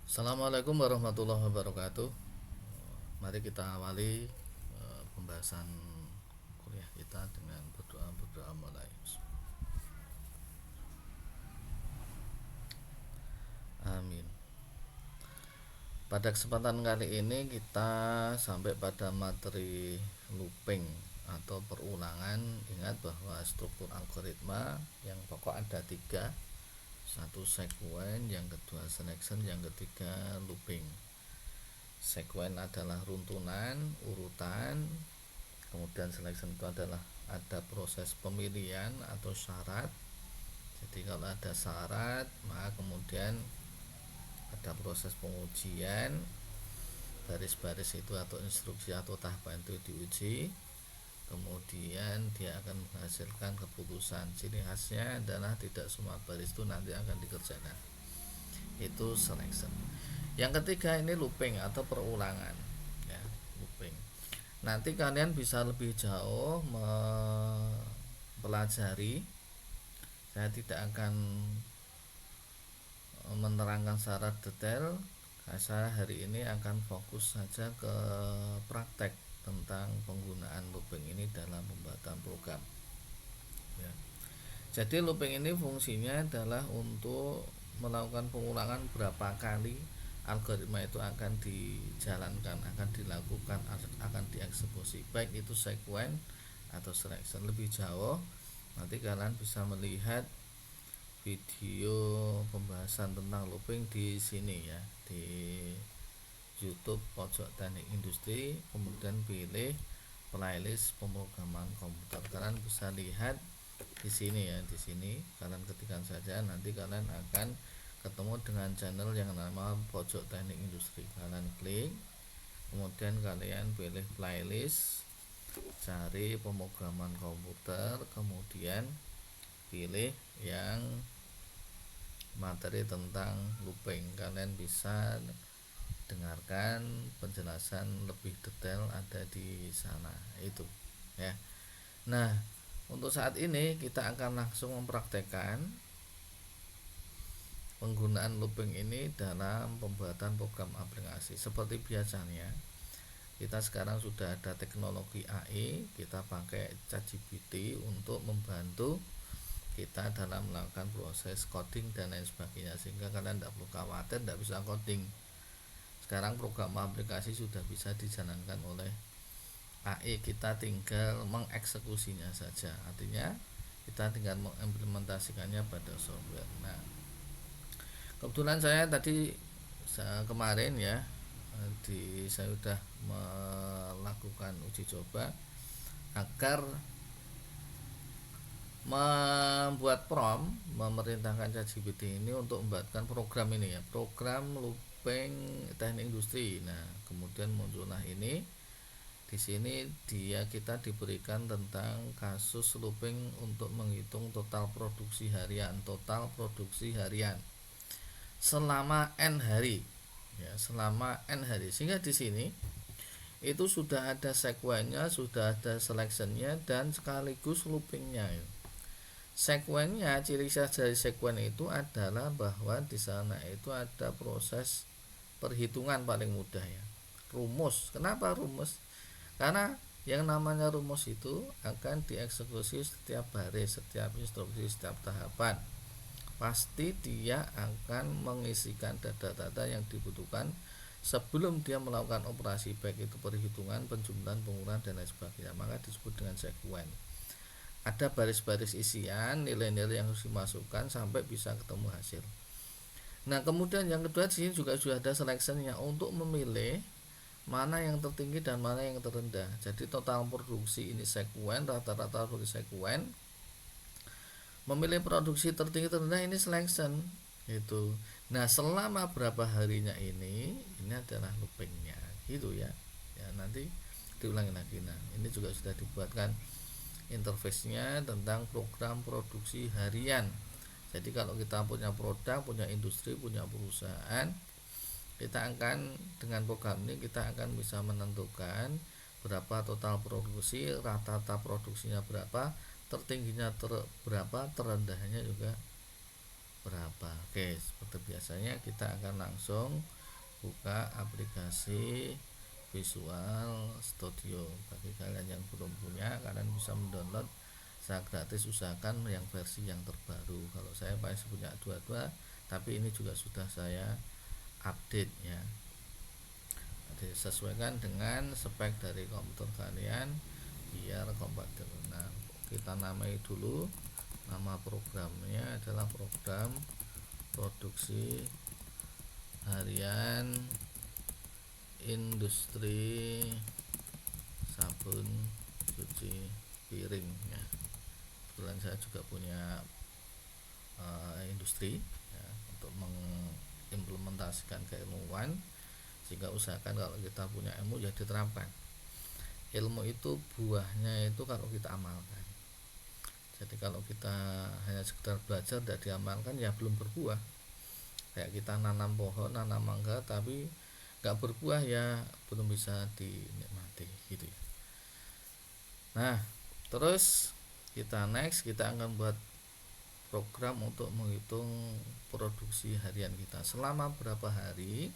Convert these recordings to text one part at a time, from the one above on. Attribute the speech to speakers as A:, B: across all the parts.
A: Assalamualaikum warahmatullahi wabarakatuh. Mari kita awali pembahasan kuliah kita dengan berdoa mulai. Amin. Pada kesempatan kali ini kita sampai pada materi looping atau perulangan. Ingat bahwa struktur algoritma yang pokok ada tiga: satu sekuen, yang kedua selection, yang ketiga looping. Sekuen adalah runtunan, urutan. Kemudian selection itu adalah ada proses pemilihan atau syarat. Jadi kalau ada syarat, maka kemudian ada proses pengujian. Baris-baris itu atau instruksi atau tahapan itu diuji, kemudian dia akan menghasilkan keputusan. Ciri khasnya adalah tidak semua baris itu nanti akan dikerjakan. Itu selection. Yang ketiga ini looping atau perulangan, ya, looping. Nanti kalian bisa lebih jauh mempelajari. Saya tidak akan menerangkan secara detail. Saya hari ini akan fokus saja ke praktek tentang penggunaan looping ini dalam pembuatan program, ya. Jadi looping ini fungsinya adalah untuk melakukan pengulangan berapa kali algoritma itu akan dijalankan, akan dilakukan, akan dieksekusi, baik itu sekuen atau selection. Lebih jauh nanti kalian bisa melihat video pembahasan tentang looping di sini, ya, di YouTube Pojok Teknik Industri, kemudian pilih playlist pemrograman komputer. Kalian bisa lihat di sini, ya, di sini kalian ketikkan saja, nanti kalian akan ketemu dengan channel yang nama Pojok Teknik Industri. Kalian klik, kemudian kalian pilih playlist, cari pemrograman komputer, kemudian pilih yang materi tentang looping. Kalian bisa dengarkan penjelasan lebih detail ada di sana, itu, ya. Nah, untuk saat ini kita akan langsung mempraktekkan penggunaan looping ini dalam pembuatan program aplikasi. Seperti biasanya, kita sekarang sudah ada teknologi AI, kita pakai ChatGPT untuk membantu kita dalam melakukan proses coding dan lain sebagainya, sehingga kalian tidak perlu khawatir tidak bisa coding. Sekarang program aplikasi sudah bisa dijalankan oleh AI, kita tinggal mengeksekusinya saja. Artinya kita tinggal mengimplementasikannya pada software. Nah, kebetulan saya tadi kemarin, ya, saya sudah melakukan uji coba agar membuat prompt, memerintahkan ChatGPT ini untuk membuatkan program ini, ya, program looping teknik industri. Nah, kemudian muncullah ini. Di sini kita diberikan tentang kasus looping untuk menghitung total produksi harian selama n hari, ya, selama n hari. Sehingga di sini itu sudah ada sekuennya, sudah ada selectionnya, dan sekaligus loopingnya, ya. Sekuennya, ciri khas dari sekuen itu adalah bahwa di sana itu ada proses perhitungan paling mudah, ya, rumus. Kenapa rumus? Karena yang namanya rumus itu akan dieksekusi setiap baris, setiap instruksi, setiap tahapan. Pasti dia akan mengisikan data-data yang dibutuhkan sebelum dia melakukan operasi, baik itu perhitungan, penjumlahan, pengurangan, dan lain sebagainya. Maka disebut dengan sekuen. Ada baris-baris isian, nilai-nilai yang harus dimasukkan sampai bisa ketemu hasil. Nah, kemudian yang kedua di sini juga sudah ada selectionnya untuk memilih mana yang tertinggi dan mana yang terendah. Jadi total produksi ini sekuen, rata-rata produksi sekuen. Memilih produksi tertinggi terendah ini selection, itu. Nah, selama berapa harinya ini adalah loopingnya, gitu, ya. Ya, nanti diulangi lagi. Nah, ini juga sudah dibuatkan interface-nya tentang program produksi harian. Jadi kalau kita punya produk, punya industri, punya perusahaan, kita akan dengan program ini kita akan bisa menentukan berapa total produksi, rata-rata produksinya berapa, tertingginya berapa, terendahnya juga berapa. Oke, seperti biasanya kita akan langsung buka aplikasi Visual Studio. Bagi kalian yang belum punya, kalian bisa mendownload secara gratis, usahakan yang versi yang terbaru. Kalau saya paling punya dua-dua, tapi ini juga sudah saya update ya. Jadi sesuaikan dengan spek dari komputer kalian biar kompatibel. Nah, kita namai dulu, nama programnya adalah program produksi harian industri sabun cuci piring ya. Kebetulan saya juga punya industri ya, untuk mengimplementasikan keilmuan, sehingga usahakan kalau kita punya ilmu ya diterapkan. Ilmu itu buahnya itu kalau kita amalkan. Jadi kalau kita hanya sekedar belajar tidak diamalkan ya belum berbuah. Kayak kita nanam pohon, nanam mangga tapi nggak berbuah ya belum bisa dinikmati gitu ya. Nah, terus kita akan buat program untuk menghitung produksi harian kita selama berapa hari.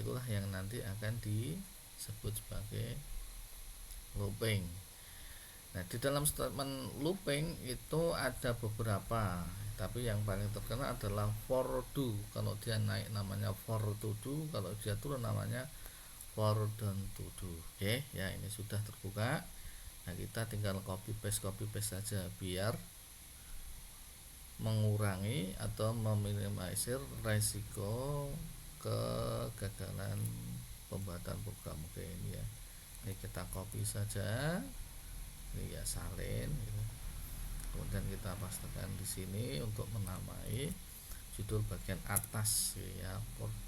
A: Itulah yang nanti akan disebut sebagai looping. Nah, di dalam statement looping itu ada beberapa, tapi yang paling terkenal adalah for do. Kalau dia naik namanya for to do, kalau dia turun namanya for done to do. Oke, ya ini sudah terbuka. Nah, kita tinggal copy paste saja biar mengurangi atau meminimalisir resiko kegagalan pembuatan program. Oke, ini ya. Ini kita copy saja. Ini ya salin gitu. Kemudian kita pastekan di sini untuk menamai judul bagian atas ya,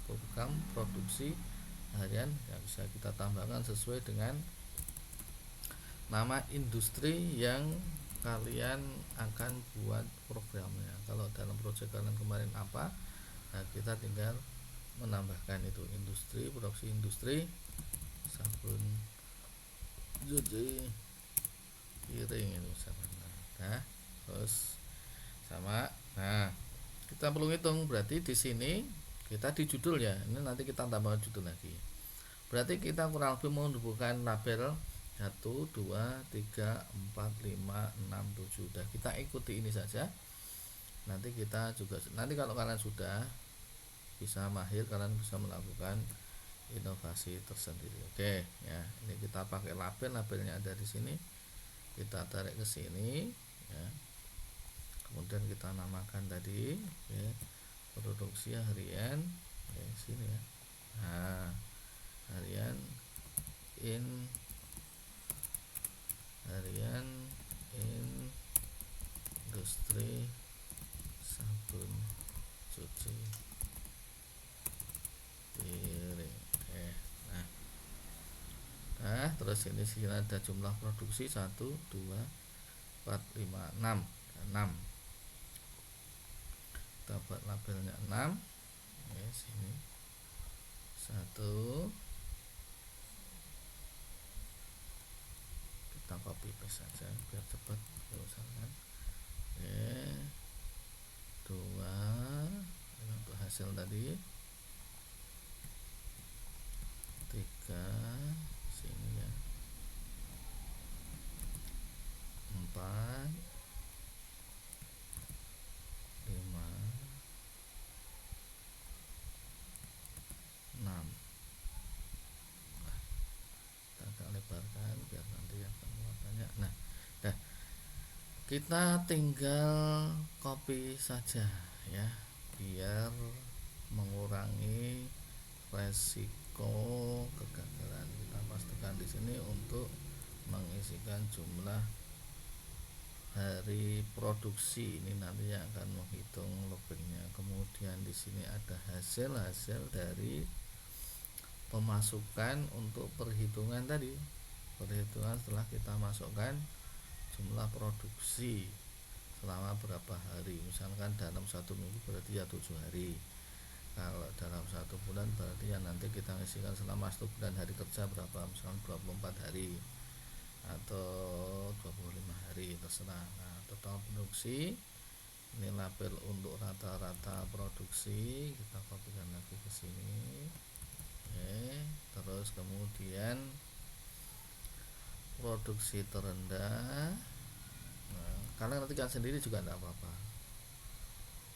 A: program produksi harian yang bisa kita tambahkan sesuai dengan nama industri yang kalian akan buat programnya. Kalau dalam proyek kalian kemarin apa, nah kita tinggal menambahkan itu industri, produksi industri sabun cuci piring itu sama. Nah, terus sama. Nah, kita perlu hitung berarti di sini kita di judul ya. Ini nanti kita tambahkan judul lagi. Berarti kita kurang lebih menumbuhkan label 1, 2, 3, 4, 5, 6, 7. Udah kita ikuti ini saja. Nanti kita juga kalau kalian sudah bisa mahir, kalian bisa melakukan inovasi tersendiri. Oke, ya. Ini kita pakai labelnya ada di sini. Kita tarik ke sini ya. Kemudian kita namakan tadi ya, produksi harian ya, sini ya. Nah, harian industri sabun cuci piring. Nah, terus ini sini ada jumlah produksi 1, 2, 4, 5, 6. Kita buat labelnya 6. Oke, sini 1. Kita copy paste saja biar cepat urusannya. Oke. 2 untuk hasil tadi. 3 sini ya. 4 5 6. Kita agak lebarkan biar nanti akan banyak. Nah, dah. Kita tinggal copy saja ya, biar mengurangi resiko kegagalan. Kita pastikan di sini untuk mengisikan jumlah hari produksi. Ini nanti yang akan menghitung loopingnya. Kemudian di sini ada hasil dari pemasukan untuk perhitungan tadi. Perhitungan setelah kita masukkan jumlah produksi selama berapa hari. Misalkan dalam 1 minggu berarti ya 7 hari. Kalau dalam 1 bulan berarti ya nanti kita ngisikan selama 1 bulan hari kerja berapa, misalkan 24 hari atau 25 hari, terserah. Nah, total produksi ini label untuk rata-rata produksi, kita kopikan lagi ke sini. terus kemudian produksi terendah. Nah, kalian ngetikkan sendiri juga tidak apa-apa,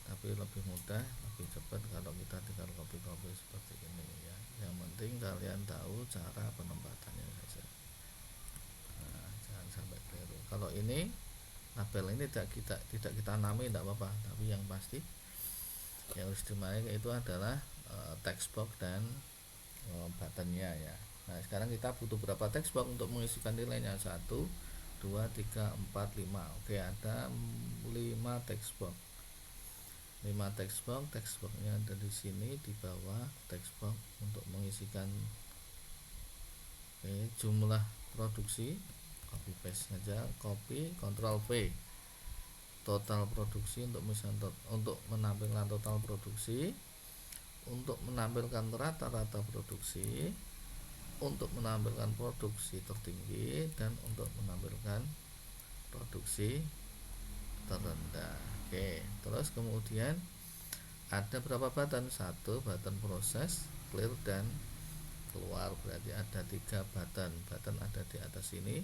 A: tapi lebih mudah, lebih cepat kalau kita tinggal copy seperti ini ya. Yang penting kalian tahu cara penempatannya saja. Nah, jangan sampai keliru. Kalau ini label ini tidak kita namai tidak apa-apa, tapi yang pasti yang harus dimainkan itu adalah text box dan buttonnya ya. Nah sekarang kita butuh berapa text box untuk mengisikan nilainya? 1, 2, 3, 4, 5. Oke, ada 5 text box. 5 text boxnya ada di sini di bawah text box untuk mengisikan jumlah produksi. Copy paste saja, copy, Ctrl V. Total produksi untuk menampilkan total produksi, untuk menampilkan rata-rata produksi, untuk menampilkan produksi tertinggi, dan untuk menampilkan produksi terendah. Oke, terus kemudian ada berapa button? 1 button proses, clear, dan keluar. Berarti ada 3 button ada di atas sini.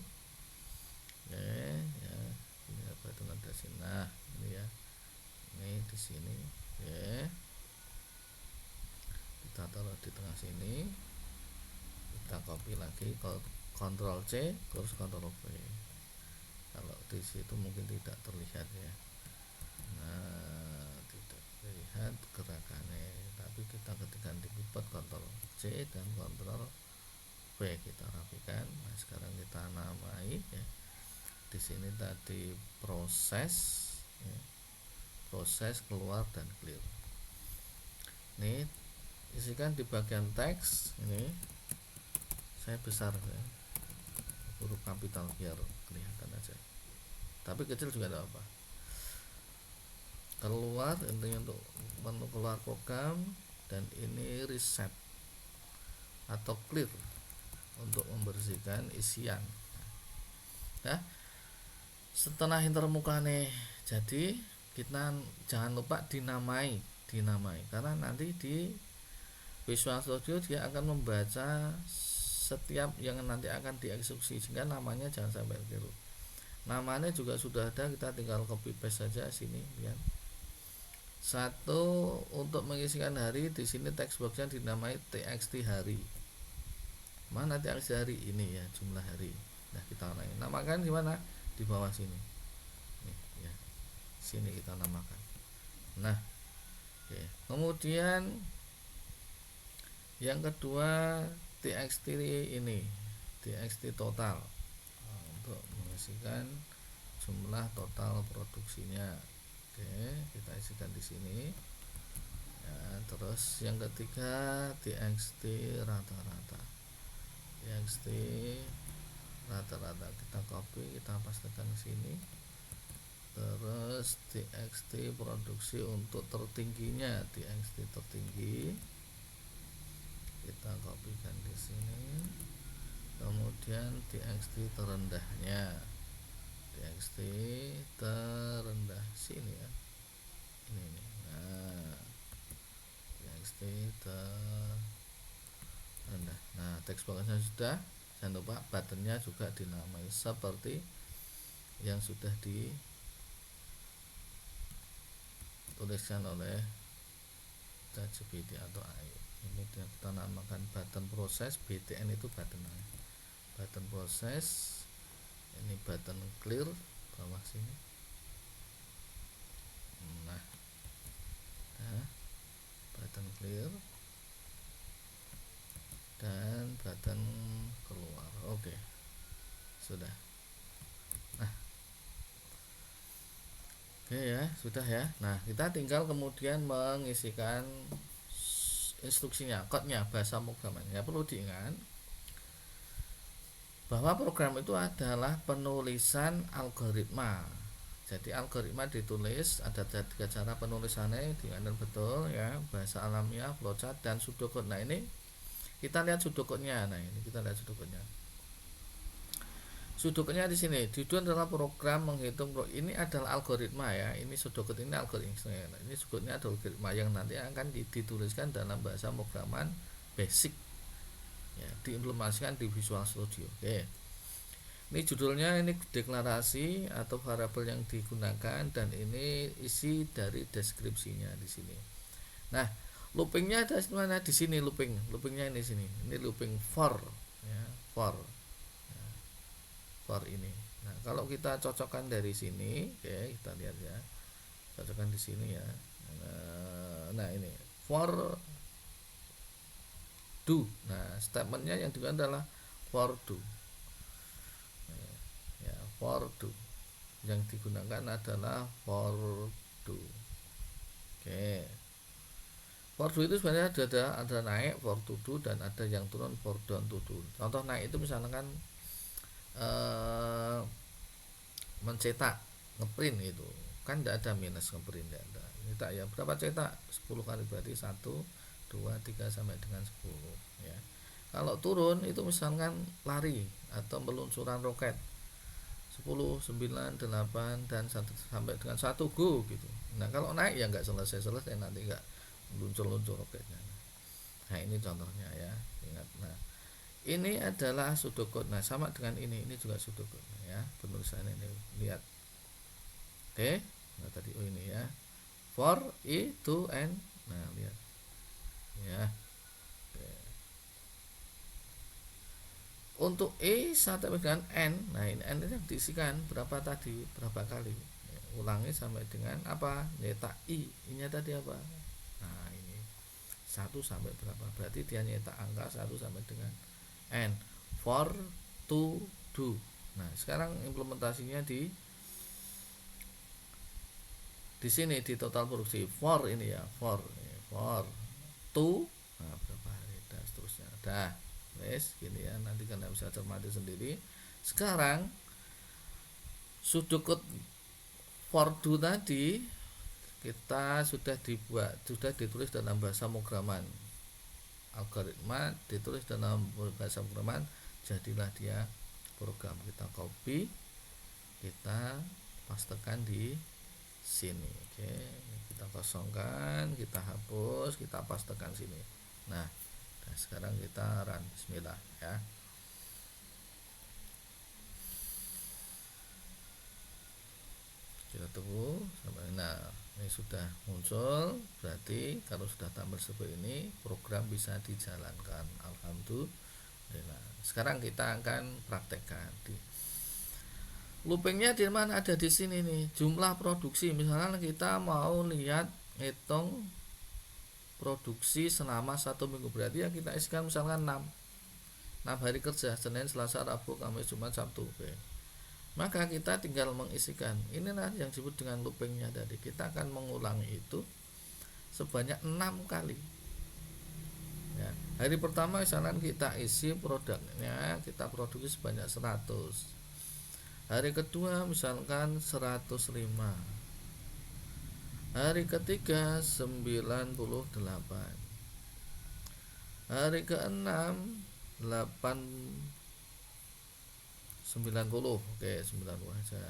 A: Oke ya, ini button ada sini. Nah ini ya, ini di sini. Oke, kita taruh di tengah sini, kita copy lagi, Ctrl C terus Ctrl V. Kalau di situ mungkin tidak terlihat ya. Nah tidak terlihat gerakannya, tapi kita ketikkan di keyboard Ctrl C dan Ctrl V, kita rapikan. Nah sekarang kita namai ya. Di sini tadi proses ya. Proses, keluar, dan clear. Ini isikan di bagian teks. Ini saya besar ya, huruf kapital biar kelihatan aja, tapi kecil juga tidak apa. Keluar intinya untuk menu keluar program, dan ini reset atau clear untuk membersihkan isian ya. Setelah intermukane jadi, kita jangan lupa dinamai karena nanti di Visual Studio dia akan membaca setiap yang nanti akan dieksekusi, sehingga namanya jangan sampai keliru. Namanya juga sudah ada, kita tinggal copy paste saja sini lihat. 1 untuk mengisikan hari, di sini text boxnya dinamai txt hari. Mana txt hari? Ini ya, jumlah hari. Nah kita namakan di mana? Di bawah sini nih ya, sini kita namakan. Nah oke. Kemudian yang kedua txt ini, txt total, untuk mengisikan jumlah total produksinya. Oke, kita isikan di sini ya. Terus yang ketiga txt rata-rata, txt rata-rata kita copy, kita pastikan di sini. Terus txt produksi untuk tertingginya, txt tertinggi kita copykan di sini. Kemudian txt terendahnya, txt terendah sini ya, ini nih. Nah txt terendah. Nah teks boxnya sudah. Jangan lupa buttonnya juga dinamai seperti yang sudah dituliskan oleh ChatGPT atau AI. Ini kita namakan button proses, BTN itu button proses. Ini button clear bawah sini. Nah button clear dan button keluar. Oke, sudah. Nah oke ya, sudah ya. Nah kita tinggal kemudian mengisikan instruksinya, code-nya, bahasa programnya. Perlu diingat bahwa program itu adalah penulisan algoritma. Jadi algoritma ditulis ada 3 cara penulisannya, dengan betul ya, bahasa alamiah, flowchart, dan pseudocode. Nah ini kita lihat pseudocode-nya. Nah ini kita lihat pseudocode-nya. Pseudocode-nya di sini. Tujuan adalah program menghitung. Ini adalah algoritma ya. Ini pseudocode, ini algoritma. Ini pseudocode-nya adalah algoritma yang nanti akan dituliskan dalam bahasa pemrograman basic. ya, diimplementasikan di Visual Studio. Oke, ini judulnya, ini deklarasi atau variabel yang digunakan, dan ini isi dari deskripsinya di sini. Nah, loopingnya ada di mana? Di sini loopingnya ini sini. Ini looping for, ya, for, ya, for ini. Nah, kalau kita cocokkan dari sini, oke, kita lihat ya, cocokkan di sini ya. Nah ini for do. Nah, statementnya yang digunakan adalah for do. Ya, for do. Yang digunakan adalah for do. Oke. For do itu sebenarnya ada naik for to do, dan ada yang turun for down to do. Contoh naik itu misalkan mencetak, ngeprint itu kan tidak ada minus, ngeprint tidak ada. Cetak ya, berapa cetak? 10 kali, berarti 1 2 3 sampai dengan 10 ya. Kalau turun itu misalkan lari atau peluncuran roket 10 9 8 dan 1 sampai dengan 1 go gitu. Nah, kalau naik ya nggak selesai nanti nggak luncur roketnya. Nah, ini contohnya ya, ingat. Nah, ini adalah pseudocode. Nah, sama dengan ini juga pseudocode ya, penulisan ini lihat. Oke, nah tadi ini ya, for i to n. Nah, lihat ya. Oke. Untuk e sampai dengan n, nah ini n ini diisikan berapa tadi, berapa kali ya, ulangi sampai dengan apa, nyetak i, ini tadi apa, nah ini 1 sampai berapa, berarti dia nyetak angka 1 sampai dengan n, for to do. Nah, sekarang implementasinya di sini di total produksi for ini ya, for to, nah berapa hari, dan seterusnya. Dah, wes gini ya, nanti kalian bisa cermati sendiri. Sekarang pseudocode for do tadi kita sudah ditulis dalam bahasa pemrograman. Algoritma ditulis dalam bahasa pemrograman, jadilah dia program. Kita copy, kita pastekan di sini. Oke, kita kosongkan, kita hapus, kita pastekan sini. Nah, sekarang kita run, bismillah ya. Kita tunggu sampai, nah ini sudah muncul, berarti kalau sudah tampil seperti ini program bisa dijalankan. Alhamdulillah. Sekarang kita akan praktekkan. Loopingnya di mana? Ada di sini nih, jumlah produksi. Misalnya kita mau lihat, hitung produksi selama 1 minggu, berarti ya kita isikan misalkan 6 hari kerja, Senin, Selasa, Rabu, Kamis, Jumat, Sabtu. Oke. Maka kita tinggal mengisikan. Inilah yang disebut dengan loopingnya tadi. Kita akan mengulangi itu sebanyak 6 kali ya. Hari pertama misalkan kita isi produknya, kita produksi sebanyak 100. Hari kedua misalkan 105. Hari ketiga 98. Hari keenam 90. Oke, 90 aja.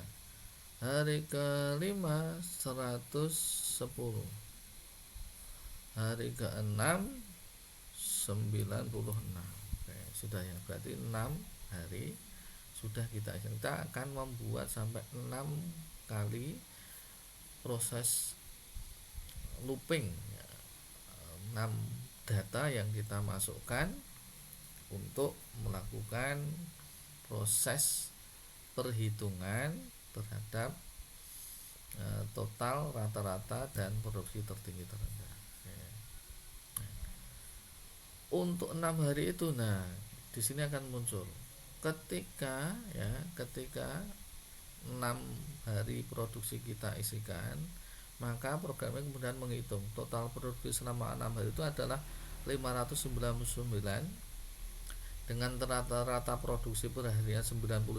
A: Hari kelima 110. Hari keenam 96. Oke, sudah ya, berarti 6 hari sudah kita akan membuat sampai 6 kali proses looping ya, 6 data yang kita masukkan untuk melakukan proses perhitungan terhadap total, rata-rata, dan produksi tertinggi terendah. Untuk 6 hari itu, nah di sini akan muncul ketika 6 hari produksi kita isikan, maka programnya kemudian menghitung total produksi selama 6 hari itu adalah 599 dengan rata-rata produksi per harinya 99,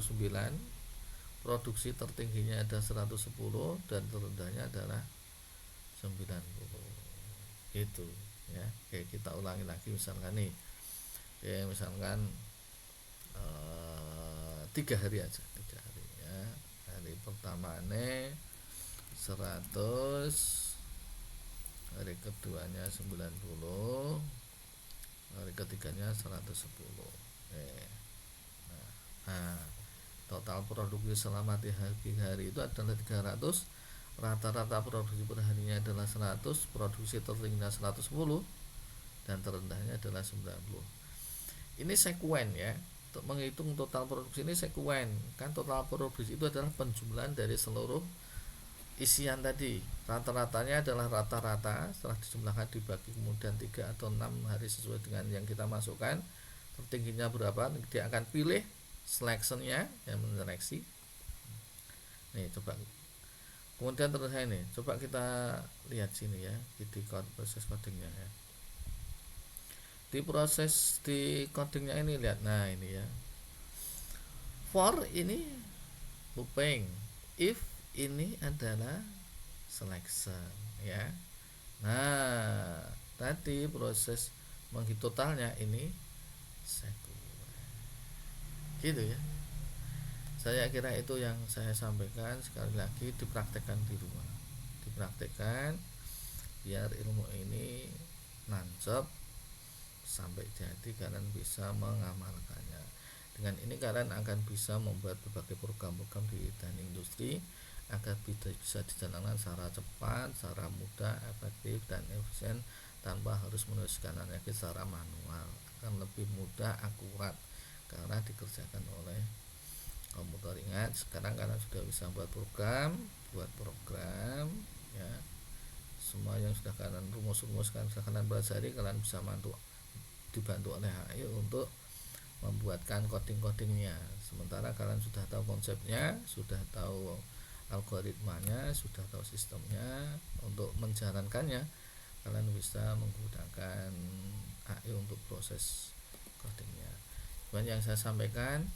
A: produksi tertingginya ada 110 dan terendahnya adalah 90 gitu ya. Oke, kita ulangi lagi misalkan nih. Oke, misalkan 3 hari aja, 3 hari ya. Hari pertama ini 100, hari keduanya 90, hari ketiganya 110. Nah, total produksi selama 3 hari itu adalah 300, rata-rata produksi perharinya adalah 100, produksi tertingginya 110 dan terendahnya adalah 90. Ini sekuen ya. Untuk menghitung total produksi ini sekuen. Kan total produksi itu adalah penjumlahan dari seluruh isian tadi. Rata-ratanya adalah rata-rata, setelah dijumlahkan dibagi kemudian 3 atau 6 hari sesuai dengan yang kita masukkan. Tertingginya berapa? Dia akan pilih selectionnya yang menyeleksi. Nih coba. Kemudian terus ini, coba kita lihat sini ya, di proses codingnya ya. Di proses di codingnya ini lihat, nah ini ya, for ini looping, if ini adalah selection ya. Nah tadi proses menghitung totalnya ini sekuen, gitu ya. Saya kira itu yang saya sampaikan. Sekali lagi dipraktekkan di rumah, dipraktekkan biar ilmu ini nancep sampai jadi kalian bisa mengamalkannya. Dengan ini kalian akan bisa membuat berbagai program-program di teknik industri agar bisa dijalankan secara cepat, secara mudah, efektif dan efisien tanpa harus menuliskan lagi secara manual. Akan lebih mudah, akurat karena dikerjakan oleh komputer. Ingat, sekarang kalian sudah bisa buat program ya. Semua yang sudah kalian rumus-rumuskan, sudah kalian pelajari, kalian bisa dibantu oleh AI untuk membuatkan coding-codingnya. Sementara kalian sudah tahu konsepnya, sudah tahu algoritmanya, sudah tahu sistemnya, untuk menjalankannya kalian bisa menggunakan AI untuk proses codingnya. Itu yang saya sampaikan,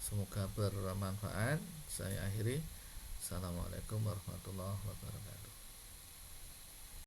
A: semoga bermanfaat. Saya akhiri. Assalamualaikum warahmatullahi wabarakatuh.